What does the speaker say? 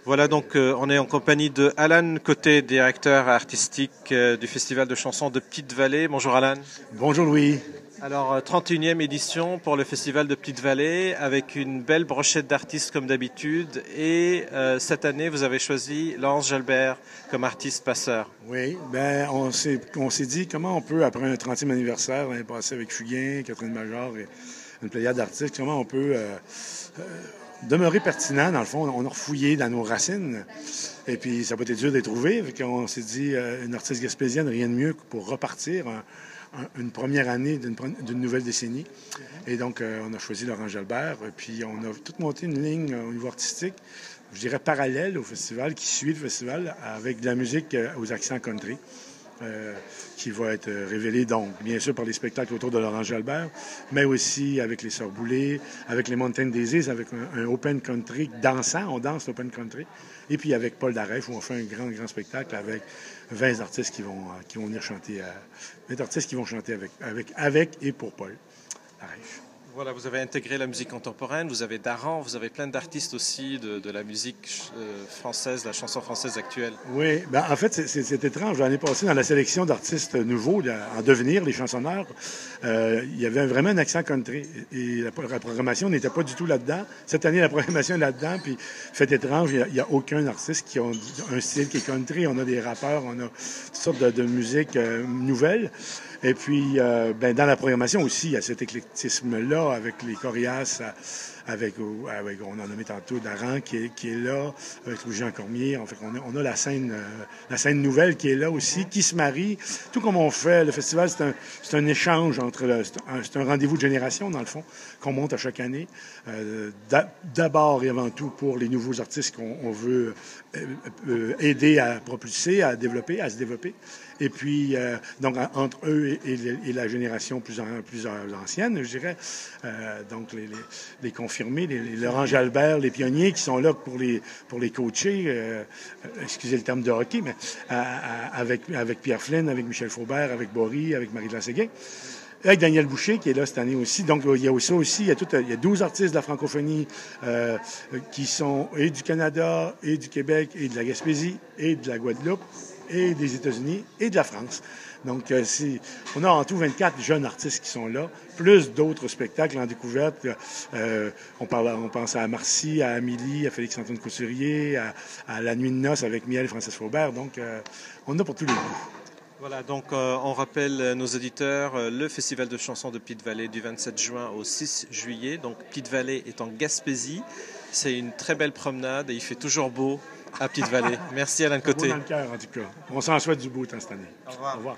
Voilà, donc on est en compagnie de Alan Côté, directeur artistique du Festival de chansons de Petite-Vallée. Bonjour Alan. Bonjour Louis. Alors, 31e édition pour le Festival de Petite-Vallée avec une belle brochette d'artistes comme d'habitude. Et cette année, vous avez choisi Laurence Jalbert comme artiste passeur. Oui, ben on s'est dit comment on peut, après un 30e anniversaire, l'année passée avec Fugain, Catherine Major et une pléiade d'artistes, comment on peut demeurer pertinent. Dans le fond, on a refouillé dans nos racines. Et puis, ça n'a pas été dur de les trouver. On s'est dit, une artiste gaspésienne, rien de mieux que pour repartir une première année d'une nouvelle décennie. Et donc, on a choisi Laurence Jalbert. Et puis, on a tout monté une ligne au niveau artistique, je dirais parallèle au festival, qui suit le festival, avec de la musique aux accents country. Qui va être révélé, donc, bien sûr, par les spectacles autour de Laurence Jalbert, mais aussi avec les Sœurs Boulay, avec les Mountain Daisies, avec un open country dansant, on danse l'open country, et puis avec Paul Darèche, où on fait un grand spectacle avec 20 artistes qui vont venir chanter, 20 artistes qui vont chanter avec et pour Paul Darèche. Voilà, vous avez intégré la musique contemporaine, vous avez Daran, vous avez plein d'artistes aussi de la musique française, la chanson française actuelle. Oui, ben en fait, c'est étrange. L'année passée, dans la sélection d'artistes nouveaux, en devenir, les chansonneurs, il y avait vraiment un accent country. Et la programmation n'était pas du tout là-dedans. Cette année, la programmation est là-dedans. Puis, fait étrange, il n'y a aucun artiste qui a un style qui est country. On a des rappeurs, on a toutes sortes de musique nouvelles. Et puis, dans la programmation aussi, il y a cet éclectisme-là avec les Corias, avec on en a nommé tantôt Daran qui est là, avec Louis-Jean Cormier. En fait, on a la scène nouvelle qui est là aussi, qui se marie. Tout comme on fait, le festival, c'est un échange c'est un rendez-vous de génération, dans le fond, qu'on monte à chaque année. D'abord et avant tout pour les nouveaux artistes qu'on veut aider à propulser, à se développer. Et puis, donc, entre eux et la génération plus ancienne, je dirais, donc les confirmés, les Laurent Jalbert, les pionniers qui sont là pour les coacher, excusez le terme de hockey, mais avec Pierre Flynn, avec Michel Faubert, avec Bory, avec Marie de la Séguin. Avec Daniel Boucher, qui est là cette année aussi. Donc, il y a 12 artistes de la francophonie qui sont et du Canada, et du Québec, et de la Gaspésie, et de la Guadeloupe, et des États-Unis, et de la France. Donc, on a en tout 24 jeunes artistes qui sont là, plus d'autres spectacles en découverte. On pense à Marcy, à Amélie, à Félix-Antoine Couturier, à La Nuit de noces avec Miel et Francis Faubert. Donc, on a pour tous les goûts. Voilà, donc on rappelle nos auditeurs, le Festival de chansons de Petite-Vallée du 27 juin au 6 juillet. Donc Petite-Vallée est en Gaspésie. C'est une très belle promenade et il fait toujours beau à Petite-Vallée. Merci Alain Côté. Beau dans le cœur, en tout cas. On s'en souhaite du beau temps cette année. Au revoir. Au revoir.